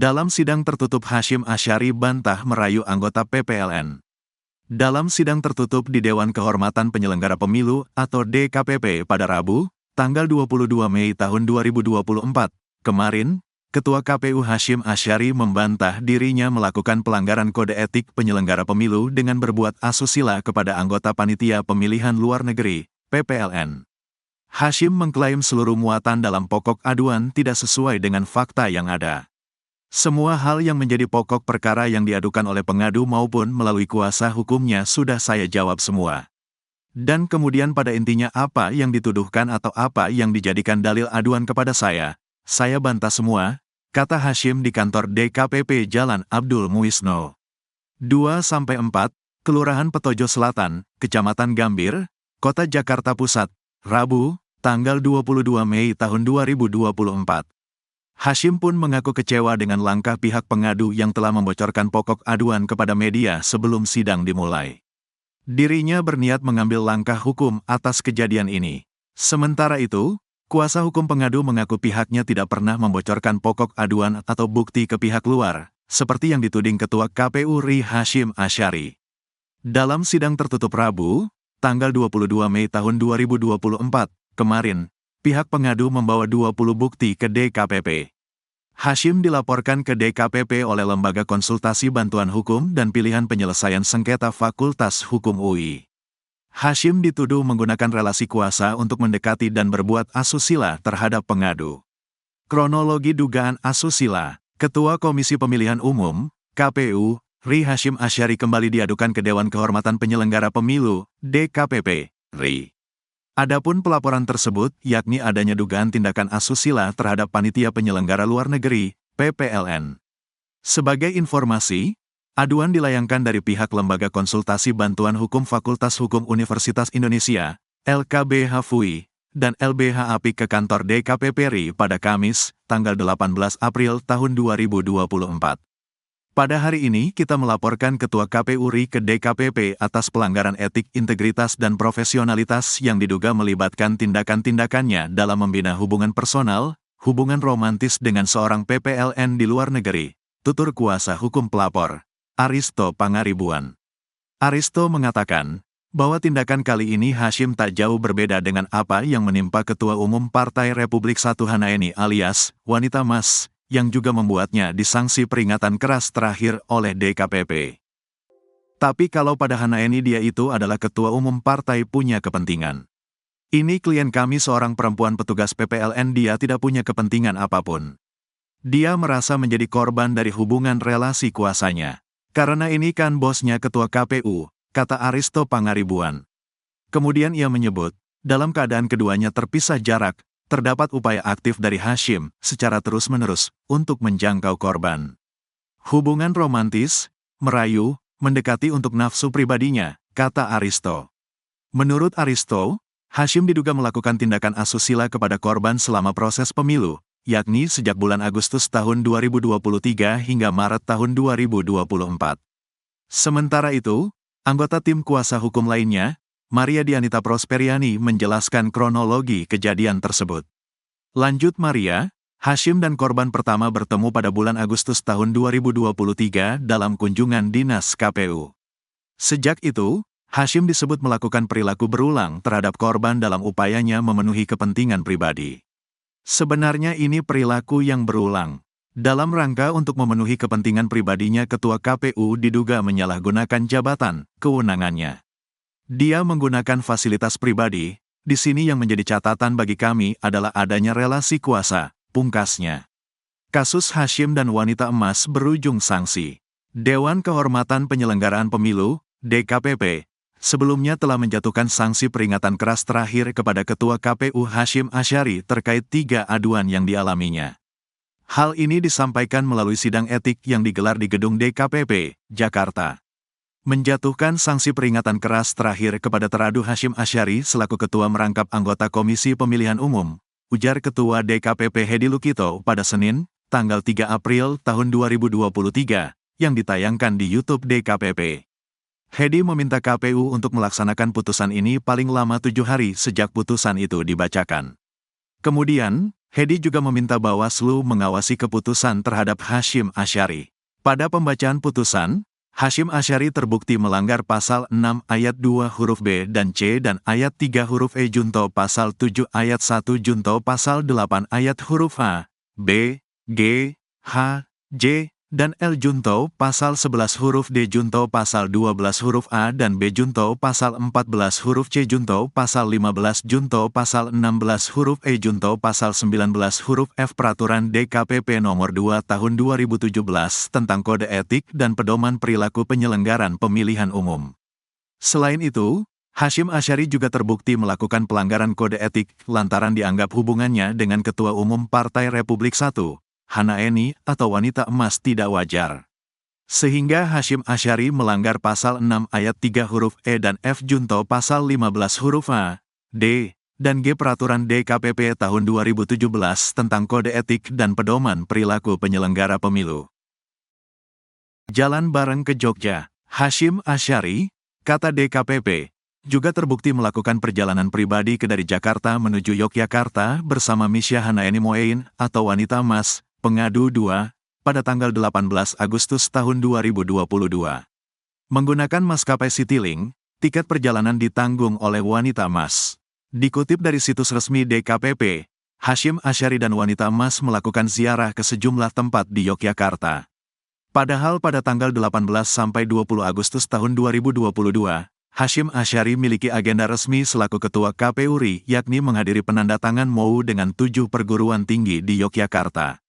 Dalam sidang tertutup Hasyim Asyari bantah merayu anggota PPLN. Dalam sidang tertutup di Dewan Kehormatan Penyelenggara Pemilu atau DKPP pada Rabu, tanggal 22 Mei tahun 2024, kemarin, Ketua KPU Hasyim Asyari membantah dirinya melakukan pelanggaran kode etik penyelenggara pemilu dengan berbuat asusila kepada anggota Panitia Pemilihan Luar Negeri, PPLN. Hasyim mengklaim seluruh muatan dalam pokok aduan tidak sesuai dengan fakta yang ada. Semua hal yang menjadi pokok perkara yang diadukan oleh pengadu maupun melalui kuasa hukumnya sudah saya jawab semua. Dan kemudian pada intinya apa yang dituduhkan atau apa yang dijadikan dalil aduan kepada saya bantah semua, kata Hasyim di kantor DKPP Jalan Abdul Muisno. 2-4, Kelurahan Petojo Selatan, Kecamatan Gambir, Kota Jakarta Pusat, Rabu, tanggal 22 Mei tahun 2024. Hasyim pun mengaku kecewa dengan langkah pihak pengadu yang telah membocorkan pokok aduan kepada media sebelum sidang dimulai. Dirinya berniat mengambil langkah hukum atas kejadian ini. Sementara itu, kuasa hukum pengadu mengaku pihaknya tidak pernah membocorkan pokok aduan atau bukti ke pihak luar, seperti yang dituding Ketua KPU RI Hasyim Asyari. Dalam sidang tertutup Rabu, tanggal 22 Mei tahun 2024, kemarin, pihak pengadu membawa 20 bukti ke DKPP. Hasyim dilaporkan ke DKPP oleh Lembaga Konsultasi Bantuan Hukum dan Pilihan Penyelesaian Sengketa Fakultas Hukum UI. Hasyim dituduh menggunakan relasi kuasa untuk mendekati dan berbuat asusila terhadap pengadu. Kronologi dugaan asusila, Ketua Komisi Pemilihan Umum, KPU, RI Hasyim Asyari kembali diadukan ke Dewan Kehormatan Penyelenggara Pemilu, DKPP, RI. Adapun pelaporan tersebut, yakni adanya dugaan tindakan asusila terhadap Panitia Penyelenggara Luar Negeri, PPLN. Sebagai informasi, aduan dilayangkan dari pihak Lembaga Konsultasi Bantuan Hukum Fakultas Hukum Universitas Indonesia, LKBH FUI, dan LBH APIK ke kantor DKPP RI pada Kamis, tanggal 18 April tahun 2024. Pada hari ini kita melaporkan Ketua KPU RI ke DKPP atas pelanggaran etik, integritas dan profesionalitas yang diduga melibatkan tindakan-tindakannya dalam membina hubungan personal, hubungan romantis dengan seorang PPLN di luar negeri, tutur kuasa hukum pelapor, Aristo Pangaribuan. Aristo mengatakan bahwa tindakan kali ini Hasyim tak jauh berbeda dengan apa yang menimpa Ketua Umum Partai Republik Satu Hanaeni alias Wanita Mas, yang juga membuatnya disanksi peringatan keras terakhir oleh DKPP. Tapi kalau pada Hanaeni dia itu adalah ketua umum partai punya kepentingan. Ini klien kami seorang perempuan petugas PPLN, dia tidak punya kepentingan apapun. Dia merasa menjadi korban dari hubungan relasi kuasanya. Karena ini kan bosnya ketua KPU, kata Aristo Pangaribuan. Kemudian ia menyebut, dalam keadaan keduanya terpisah jarak, terdapat upaya aktif dari Hasyim secara terus-menerus untuk menjangkau korban. Hubungan romantis, merayu, mendekati untuk nafsu pribadinya, kata Aristo. Menurut Aristo, Hasyim diduga melakukan tindakan asusila kepada korban selama proses pemilu, yakni sejak bulan Agustus tahun 2023 hingga Maret tahun 2024. Sementara itu, anggota tim kuasa hukum lainnya, Maria Dianita Prosperiani menjelaskan kronologi kejadian tersebut. Lanjut Maria, Hasyim dan korban pertama bertemu pada bulan Agustus tahun 2023 dalam kunjungan dinas KPU. Sejak itu, Hasyim disebut melakukan perilaku berulang terhadap korban dalam upayanya memenuhi kepentingan pribadi. Sebenarnya ini perilaku yang berulang. Dalam rangka untuk memenuhi kepentingan pribadinya, Ketua KPU diduga menyalahgunakan jabatan, kewenangannya. Dia menggunakan fasilitas pribadi, di sini yang menjadi catatan bagi kami adalah adanya relasi kuasa, pungkasnya. Kasus Hasyim dan Wanita Emas berujung sanksi. Dewan Kehormatan Penyelenggaraan Pemilu, DKPP, sebelumnya telah menjatuhkan sanksi peringatan keras terakhir kepada Ketua KPU Hasyim Asyari terkait 3 aduan yang dialaminya. Hal ini disampaikan melalui sidang etik yang digelar di gedung DKPP, Jakarta. Menjatuhkan sanksi peringatan keras terakhir kepada teradu Hasyim Asyari selaku ketua merangkap anggota Komisi Pemilihan Umum, ujar Ketua DKPP Hedi Lukito pada Senin, tanggal 3 April tahun 2023, yang ditayangkan di YouTube DKPP. Hedi meminta KPU untuk melaksanakan putusan ini paling lama 7 hari sejak putusan itu dibacakan. Kemudian, Hedi juga meminta Bawaslu mengawasi keputusan terhadap Hasyim Asyari. Pada pembacaan putusan, Hasyim Asyari terbukti melanggar pasal 6 ayat 2 huruf B dan C dan ayat 3 huruf E junto pasal 7 ayat 1 junto pasal 8 ayat huruf A, B, G, H, J, dan L junto pasal 11 huruf D junto pasal 12 huruf A dan B junto pasal 14 huruf C junto pasal 15 junto pasal 16 huruf E junto pasal 19 huruf F Peraturan DKPP Nomor 2 Tahun 2017 tentang Kode Etik dan Pedoman Perilaku Penyelenggaraan Pemilihan Umum. Selain itu, Hasyim Asyari juga terbukti melakukan pelanggaran kode etik lantaran dianggap hubungannya dengan Ketua Umum Partai Republik I, Hana Eni atau wanita emas tidak wajar. Sehingga Hasyim Asyari melanggar pasal 6 ayat 3 huruf E dan F junto pasal 15 huruf A, D, dan G Peraturan DKPP tahun 2017 tentang Kode Etik dan Pedoman Perilaku Penyelenggara Pemilu. Jalan bareng ke Jogja, Hasyim Asyari, kata DKPP, juga terbukti melakukan perjalanan pribadi dari Jakarta menuju Yogyakarta bersama Misya Hanaeni Moein atau wanita emas, pengadu 2, pada tanggal 18 Agustus tahun 2022. Menggunakan maskapai Citylink, tiket perjalanan ditanggung oleh wanita emas. Dikutip dari situs resmi DKPP, Hasyim Asyari dan wanita emas melakukan ziarah ke sejumlah tempat di Yogyakarta. Padahal pada tanggal 18 sampai 20 Agustus tahun 2022, Hasyim Asyari miliki agenda resmi selaku Ketua KPU RI, yakni menghadiri penandatangan MOU dengan 7 perguruan tinggi di Yogyakarta.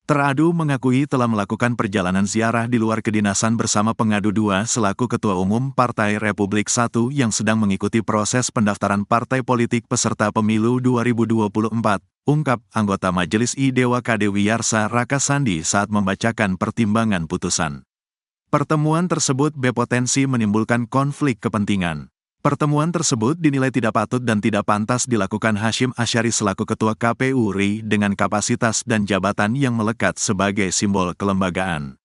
Teradu mengakui telah melakukan perjalanan ziarah di luar kedinasan bersama pengadu 2 selaku Ketua Umum Partai Republik I yang sedang mengikuti proses pendaftaran partai politik peserta pemilu 2024, ungkap anggota Majelis I Dewa KD Wiyarsa Rakasandi saat membacakan pertimbangan putusan. Pertemuan tersebut berpotensi menimbulkan konflik kepentingan. Pertemuan tersebut dinilai tidak patut dan tidak pantas dilakukan Hasyim Asyari selaku Ketua KPU RI dengan kapasitas dan jabatan yang melekat sebagai simbol kelembagaan.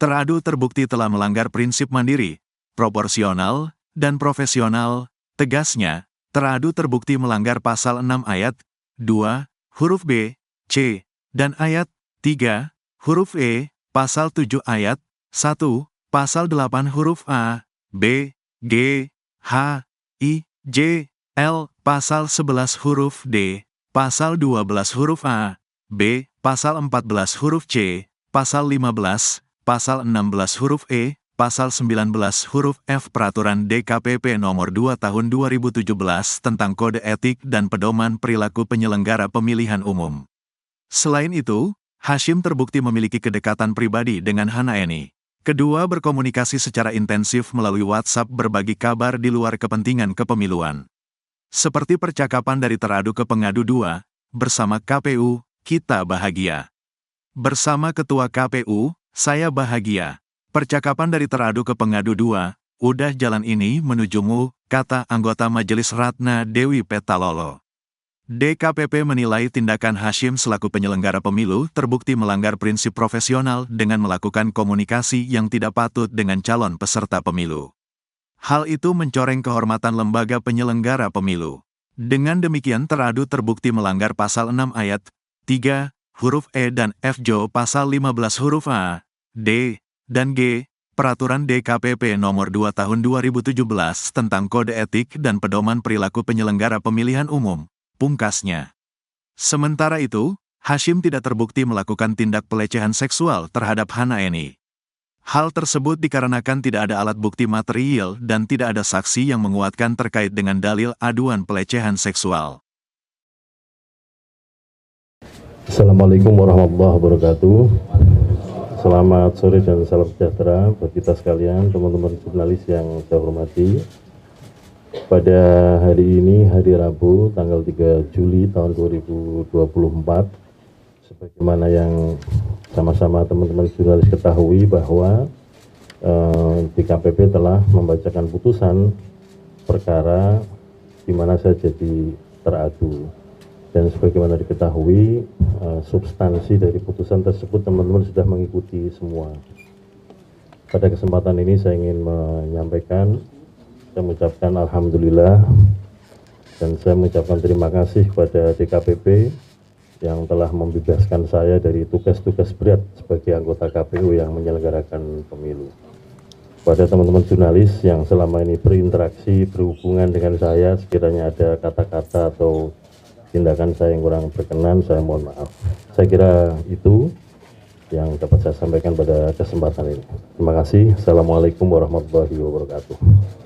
Teradu terbukti telah melanggar prinsip mandiri, proporsional, dan profesional. Tegasnya, teradu terbukti melanggar pasal 6 ayat 2, huruf B, C, dan ayat 3, huruf E, pasal 7 ayat 1, pasal 8 huruf A, B, G, H, I, J, L, pasal 11 huruf D, pasal 12 huruf A, B, pasal 14 huruf C, pasal 15, pasal 16 huruf E, pasal 19 huruf F Peraturan DKPP Nomor 2 Tahun 2017 tentang Kode Etik dan Pedoman Perilaku Penyelenggara Pemilihan Umum. Selain itu, Hasyim terbukti memiliki kedekatan pribadi dengan Hanaeni. Kedua berkomunikasi secara intensif melalui WhatsApp berbagi kabar di luar kepentingan kepemiluan. Seperti percakapan dari teradu ke pengadu 2, bersama KPU, kita bahagia. Bersama Ketua KPU, saya bahagia. Percakapan dari teradu ke pengadu 2, udah jalan ini menujumu, kata anggota Majelis Ratna Dewi Petalolo. DKPP menilai tindakan Hasyim selaku penyelenggara pemilu terbukti melanggar prinsip profesional dengan melakukan komunikasi yang tidak patut dengan calon peserta pemilu. Hal itu mencoreng kehormatan lembaga penyelenggara pemilu. Dengan demikian teradu terbukti melanggar pasal 6 ayat 3, huruf E dan F Jo pasal 15 huruf A, D, dan G, Peraturan DKPP Nomor 2 Tahun 2017 tentang Kode Etik dan Pedoman Perilaku Penyelenggara Pemilihan Umum. Pungkasnya. Sementara itu, Hasyim tidak terbukti melakukan tindak pelecehan seksual terhadap Hanaeni. Hal tersebut dikarenakan tidak ada alat bukti material dan tidak ada saksi yang menguatkan terkait dengan dalil aduan pelecehan seksual. Assalamualaikum warahmatullahi wabarakatuh. Selamat sore dan salam sejahtera bagi kita sekalian, teman-teman jurnalis yang saya hormati. Pada hari ini, hari Rabu, tanggal 3 Juli tahun 2024, sebagaimana yang sama-sama teman-teman jurnalis ketahui bahwa DKPP telah membacakan putusan perkara di mana saya jadi teradu. Dan sebagaimana diketahui, substansi dari putusan tersebut teman-teman sudah mengikuti semua. Pada kesempatan ini saya ingin menyampaikan, saya mengucapkan Alhamdulillah dan saya mengucapkan terima kasih kepada DKPP yang telah membebaskan saya dari tugas-tugas berat sebagai anggota KPU yang menyelenggarakan pemilu. Pada teman-teman jurnalis yang selama ini berinteraksi, berhubungan dengan saya, sekiranya ada kata-kata atau tindakan saya yang kurang berkenan, saya mohon maaf. Saya kira itu yang dapat saya sampaikan pada kesempatan ini. Terima kasih. Assalamualaikum warahmatullahi wabarakatuh.